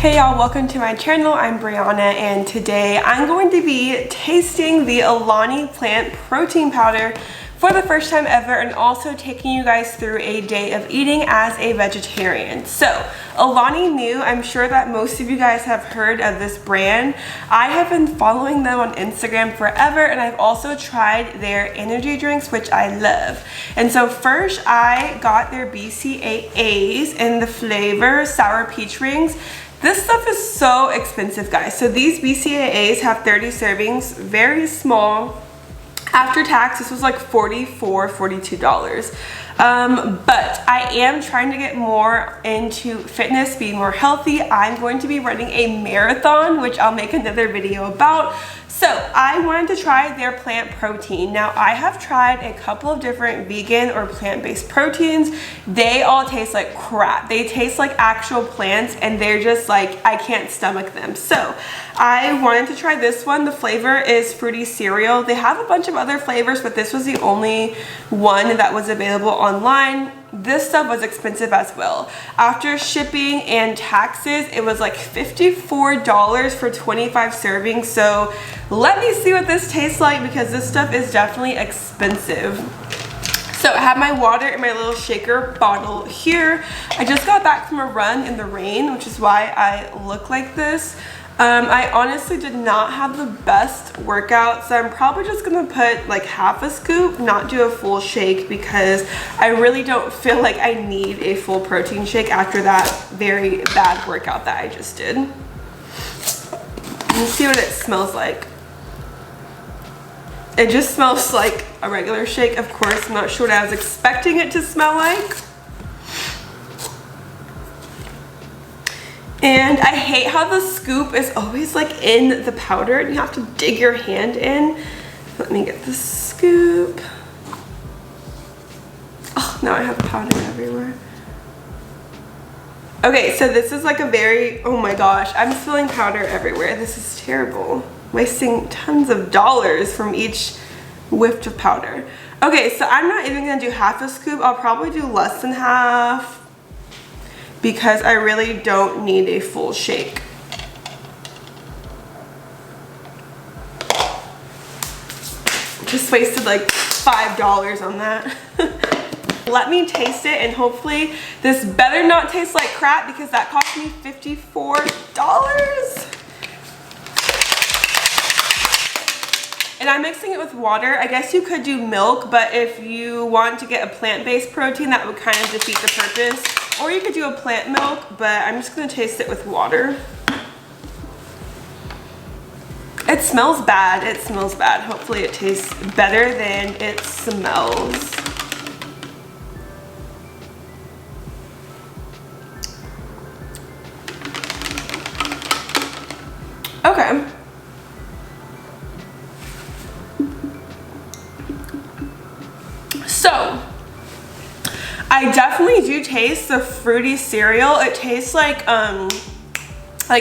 Hey y'all, welcome to my channel. I'm Brianna and today I'm going to be tasting the Alani Nu Plant Protein Powder for the first time ever and also taking you guys through a day of eating as a vegetarian. So Alani Nu, I'm sure that most of you guys have heard of this brand. I have been following them on Instagram forever and I've also tried their energy drinks, which I love. And so first I got their BCAAs in the flavor Sour Peach Rings. This stuff is so expensive, guys. So these BCAAs have 30 servings, very small. After tax, this was like $42. But I am trying to get more into fitness, be more healthy. I'm going to be running a marathon, which I'll make another video about. So I wanted to try their plant protein. Now I have tried a couple of different vegan or plant-based proteins. They all taste like crap. They taste like actual plants and they're just like, I can't stomach them. So I wanted to try this one. The flavor is fruity cereal. They have a bunch of other flavors, but this was the only one that was available online. This stuff was expensive as well. After shipping and taxes, it was like $54 for 25 servings. So let me see what this tastes like because this stuff is definitely expensive. So I have my water in my little shaker bottle here. I just got back from a run in the rain, which is why I look like this. I honestly did not have the best workout, so I'm probably just gonna put like half a scoop, not do a full shake because I really don't feel like I need a full protein shake after that very bad workout that I just did. Let's see what it smells like. It just smells like a regular shake, of course. I'm not sure what I was expecting it to smell like. And I hate how the scoop is always like in the powder and you have to dig your hand in. Let me get the scoop. Oh, now I have powder everywhere. Okay, so this is like a very, oh my gosh, I'm spilling powder everywhere. This is terrible. Wasting tons of dollars from each whiff of powder. Okay, so I'm not even gonna do half a scoop. I'll probably do less than half, because I really don't need a full shake. Just wasted like $5 on that. Let me taste it and hopefully this better not taste like crap because that cost me $54. And I'm mixing it with water. I guess you could do milk, but if you want to get a plant-based protein, that would kind of defeat the purpose. Or you could do a plant milk, but I'm just gonna taste it with water. It smells bad, it smells bad. Hopefully it tastes better than it smells. Okay. So, I definitely do taste the fruity cereal. It tastes like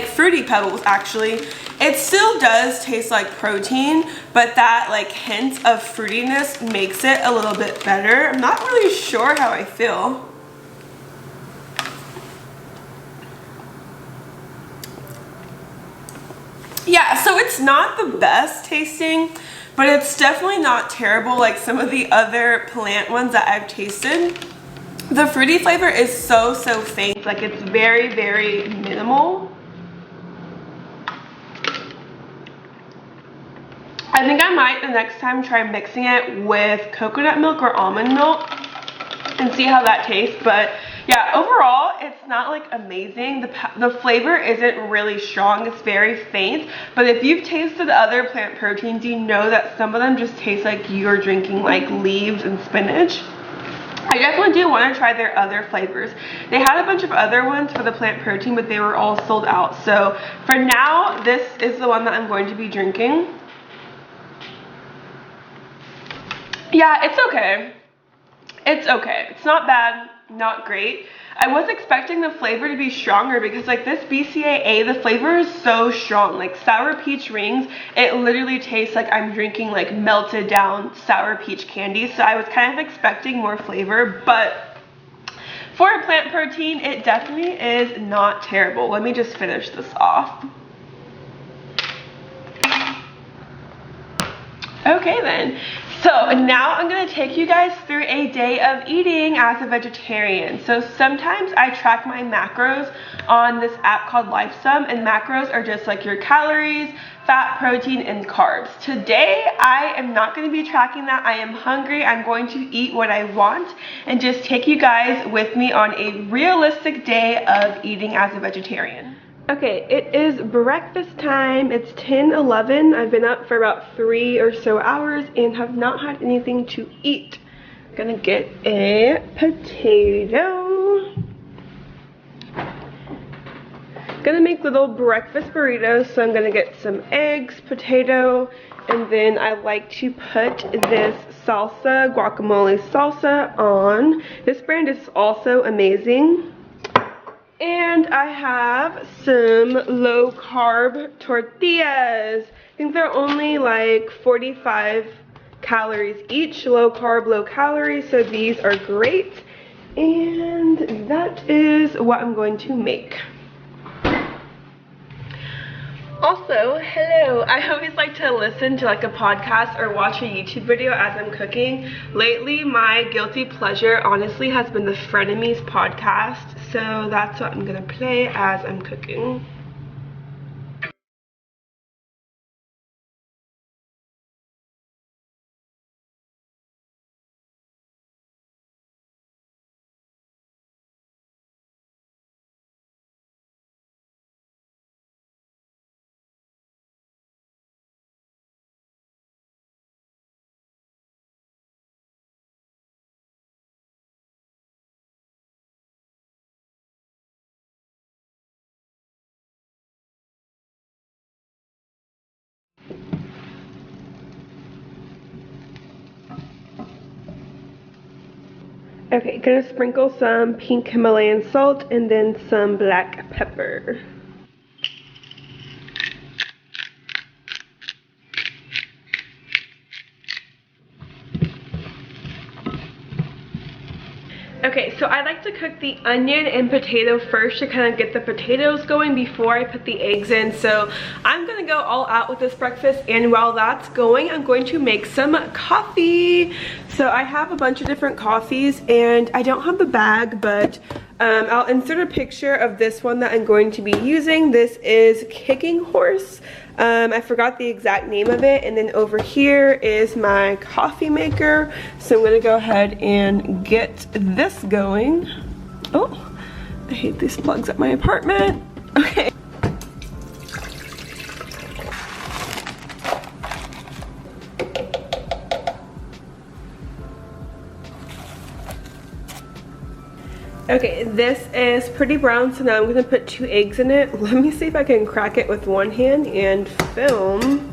Fruity Pebbles actually. It still does taste like protein, but that like hint of fruitiness makes it a little bit better. I'm not really sure how I feel. Yeah, so it's not the best tasting, but it's definitely not terrible like some of the other plant ones that I've tasted. The fruity flavor is so faint, like it's very minimal. I think I might the next time try mixing it with coconut milk or almond milk and see how that tastes. But yeah, overall it's not like amazing. The flavor isn't really strong, it's very faint. But if you've tasted other plant proteins, you know that some of them just taste like you're drinking like leaves and spinach. I definitely do want to try their other flavors. They had a bunch of other ones for the plant protein, but they were all sold out. So for now, this is the one that I'm going to be drinking. Yeah, it's okay. It's okay. It's not bad, not great. I was expecting the flavor to be stronger because like this BCAA, the flavor is so strong. Like Sour Peach Rings, it literally tastes like I'm drinking like melted down sour peach candy. So I was kind of expecting more flavor, but For a plant protein, it definitely is not terrible. Let me just finish this off. Okay then, so now I'm gonna take you guys through a day of eating as a vegetarian. So sometimes I track my macros on this app called LifeSum, and macros are just like your calories, fat, protein, and carbs. Today, I am not gonna be tracking that. I am hungry. I'm going to eat what I want and just take you guys with me on a realistic day of eating as a vegetarian. Okay, it is breakfast time. It's 10:11. I've been up for about 3 or so hours and have not had anything to eat. I'm gonna get a potato. Gonna make little breakfast burritos, so I'm gonna get some eggs, potato, and then I like to put this salsa, guacamole salsa on. This brand is also amazing. And I have some low carb tortillas. I think they're only like 45 calories each, low carb, low calorie, so these are great. And that is what I'm going to make. Also, hello, I always like to listen to like a podcast or watch a YouTube video as I'm cooking. Lately, my guilty pleasure honestly has been the Frenemies podcast, so that's what I'm gonna play as I'm cooking. Okay, gonna sprinkle some pink Himalayan salt and then some black pepper. Okay, so I like to cook the onion and potato first to kind of get the potatoes going before I put the eggs in. So I'm gonna go all out with this breakfast, and while that's going, I'm going to make some coffee. So I have a bunch of different coffees, and I don't have the bag, but I'll insert a picture of this one that I'm going to be using. This is Kicking Horse. I forgot the exact name of it, and then over here is my coffee maker. So I'm gonna go ahead and get this going. Oh, I hate these plugs at my apartment. Okay. Okay, this is pretty brown, so now I'm gonna put 2 eggs in it. Let me see if I can crack it with one hand and film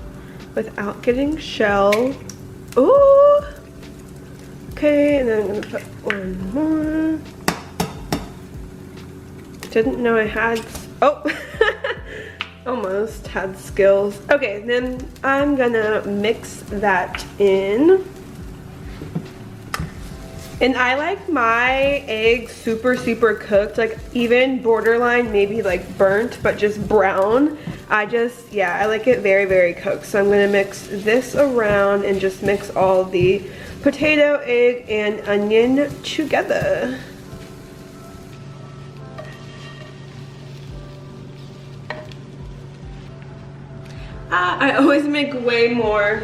without getting shell. Ooh! Okay, and then I'm gonna put one more. Didn't know I had, oh! Almost had skills. Okay, then I'm gonna mix that in. And I like my eggs super cooked, like even borderline maybe like burnt, but just brown. I like it very cooked. So I'm gonna mix this around and just mix all the potato, egg, and onion together. I always make way more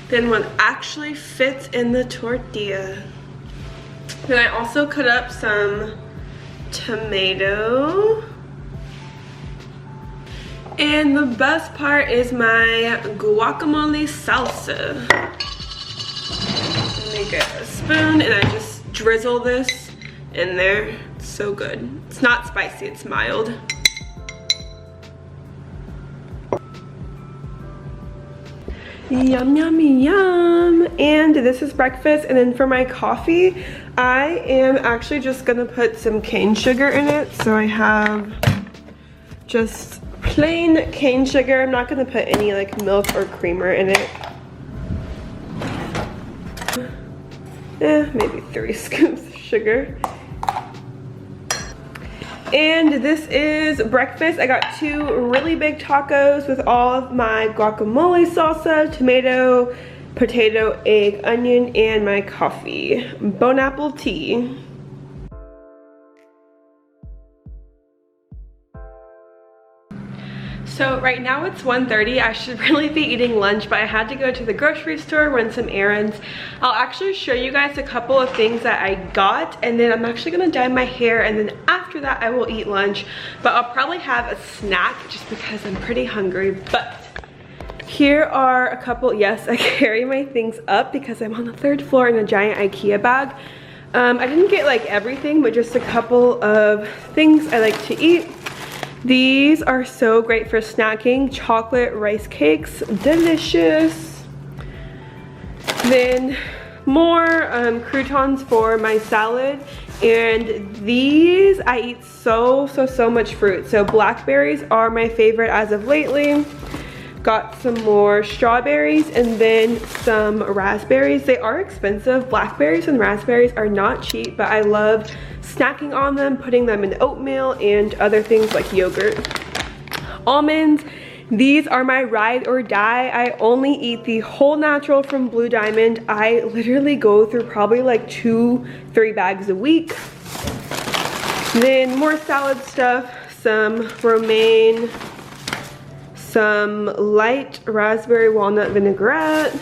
than what actually fits in the tortilla. Then I also cut up some tomato. And the best part is my guacamole salsa. Make a spoon and I just drizzle this in there. It's so good. It's not spicy, it's mild. Yum, yummy, yum. And this is breakfast. And then for my coffee, I am actually just gonna put some cane sugar in it. So I have just plain cane sugar. I'm not gonna put any like milk or creamer in it. Maybe 3 scoops of sugar. And this is breakfast. I got 2 really big tacos with all of my guacamole salsa, tomato, potato, egg, onion, and my coffee. Bon apple tea. So right now it's 1:30. I should really be eating lunch, but I had to go to the grocery store, run some errands. I'll actually show you guys a couple of things that I got, and then I'm actually gonna dye my hair, and then after that I will eat lunch. But I'll probably have a snack just because I'm pretty hungry. But here are a couple, yes, I carry my things up because I'm on the 3rd floor in a giant IKEA bag. I didn't get like everything, but just a couple of things I like to eat. These are so great for snacking. Chocolate rice cakes, delicious. Then more croutons for my salad. And these, I eat so much fruit. So blackberries are my favorite as of lately. Got some more strawberries and then some raspberries. They are expensive. Blackberries and raspberries are not cheap, but I love snacking on them, putting them in oatmeal and other things like yogurt. Almonds, these are my ride or die. I only eat the whole natural from Blue Diamond. I literally go through probably like 2-3 bags a week. Then more salad stuff, some romaine, some light raspberry walnut vinaigrette,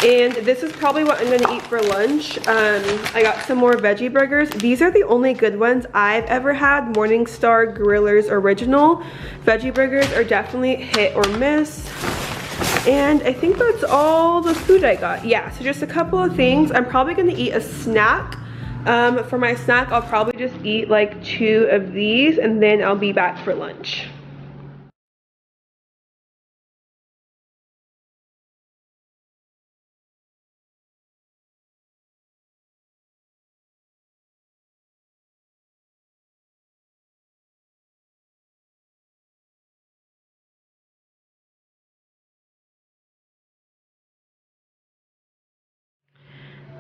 and this is probably what I'm gonna eat for lunch. I got some more veggie burgers. These are the only good ones I've ever had. Morningstar Grillers Original. Veggie burgers are definitely hit or miss. And I think that's all the food I got. Yeah, so just a couple of things. I'm probably gonna eat a snack. For my snack, I'll probably just eat like 2 of these and then I'll be back for lunch.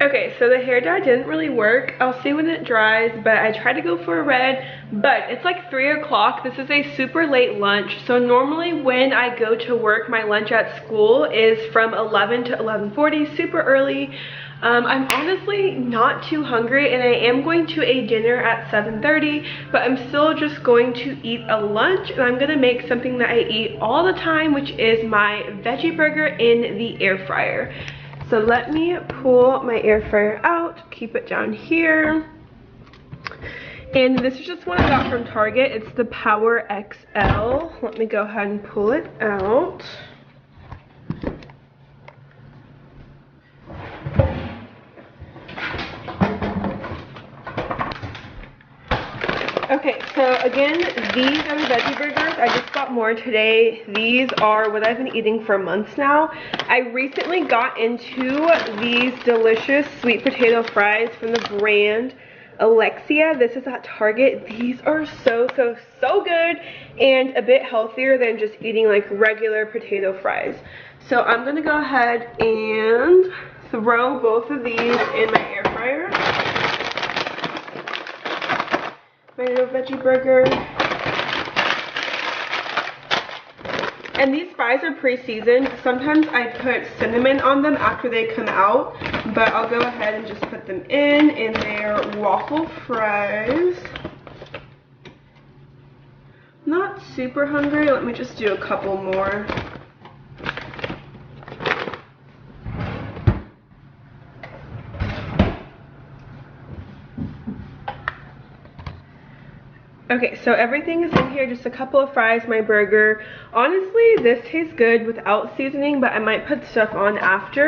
Okay, so the hair dye didn't really work. I'll see when it dries, but I tried to go for a red, but it's like 3 o'clock. This is a super late lunch. So normally when I go to work, my lunch at school is from 11 to 11:40, super early. I'm honestly not too hungry, and I am going to a dinner at 7:30, but I'm still just going to eat a lunch, and I'm gonna make something that I eat all the time, which is my veggie burger in the air fryer. So let me pull my air fryer out, keep it down here. And this is just one I got from Target. It's the Power XL. Let me go ahead and pull it out. Okay, so again, these are the veggie burgers. I just got more today. These are what I've been eating for months now. I recently got into these delicious sweet potato fries from the brand Alexia. This is at Target. These are so good and a bit healthier than just eating like regular potato fries. So I'm gonna go ahead and throw both of these in my air fryer. My little veggie burger. And these fries are pre-seasoned. Sometimes I put cinnamon on them after they come out, but I'll go ahead and just put them in their waffle fries. Not super hungry. Let me just do a couple more. Okay, so everything is in here, just a couple of fries, my burger. Honestly, this tastes good without seasoning, but I might put stuff on after.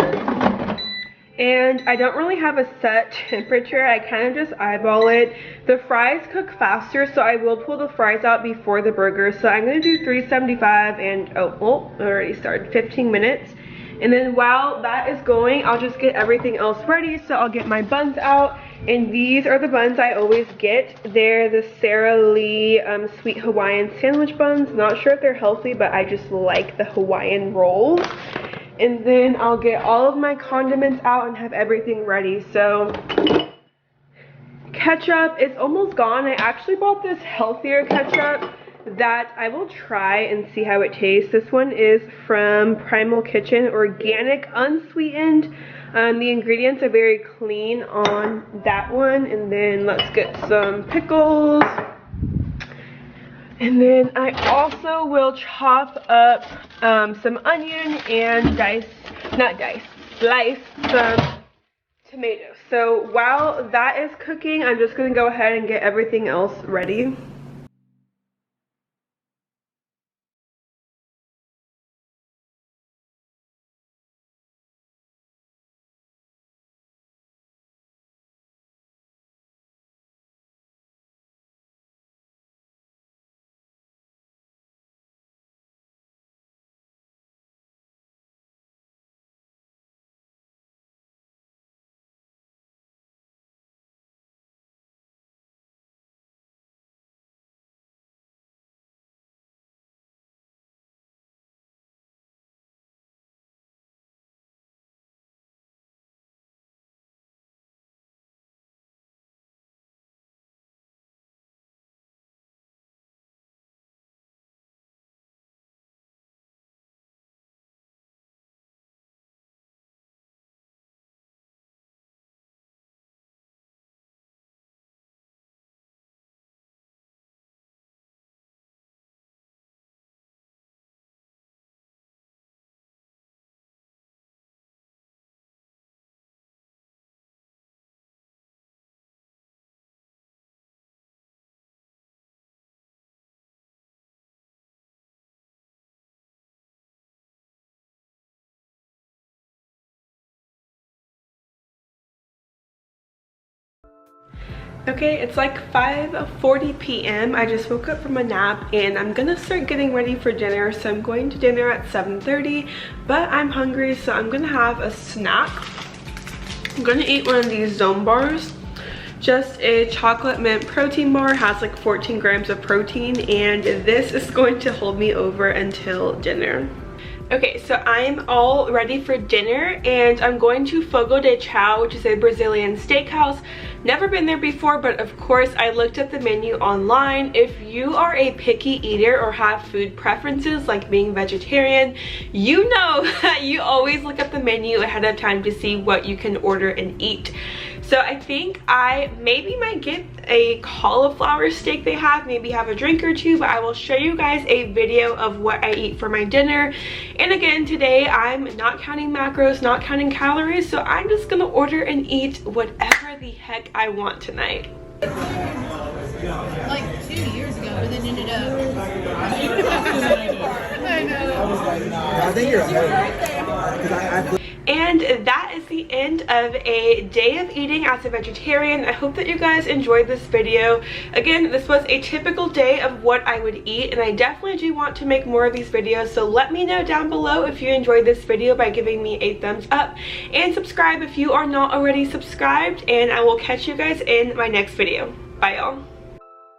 And I don't really have a set temperature, I kind of just eyeball it. The fries cook faster, so I will pull the fries out before the burger. So I'm going to do 375 and, oh, I already started, 15 minutes. And then while that is going, I'll just get everything else ready. So I'll get my buns out. And these are the buns I always get. They're the Sara Lee Sweet Hawaiian sandwich buns. Not sure if they're healthy, but I just like the Hawaiian rolls. And then I'll get all of my condiments out and have everything ready. So ketchup is almost gone. I actually bought this healthier ketchup that I will try and see how it tastes. This one is from Primal Kitchen, organic, unsweetened. The ingredients are very clean on that one. And then let's get some pickles. And then I also will chop up some onion and slice some tomatoes. So while that is cooking, I'm just going to go ahead and get everything else ready. Okay, it's like 5:40 p.m. I just woke up from a nap and I'm gonna start getting ready for dinner. So I'm going to dinner at 7:30, but I'm hungry, so I'm gonna have a snack. I'm gonna eat one of these Zone bars. Just a chocolate mint protein bar, has like 14 grams of protein, and this is going to hold me over until dinner. Okay, so I'm all ready for dinner and I'm going to Fogo de Chao, which is a Brazilian steakhouse. Never been there before, but of course I looked at the menu online. If you are a picky eater or have food preferences like being vegetarian, you know that you always look at the menu ahead of time to see what you can order and eat. So I think I maybe might get a cauliflower steak they have, maybe have a drink or two, but I will show you guys a video of what I eat for my dinner. And again, today I'm not counting macros, not counting calories, so I'm just gonna order and eat whatever the heck I want tonight. Like 2 years ago, but then ended up. I know. I think you're ahead. And that is the end of a day of eating as a vegetarian. I hope that you guys enjoyed this video. Again, this was a typical day of what I would eat, and I definitely do want to make more of these videos. So let me know down below if you enjoyed this video by giving me a thumbs up, and subscribe if you are not already subscribed, and I will catch you guys in my next video. Bye y'all.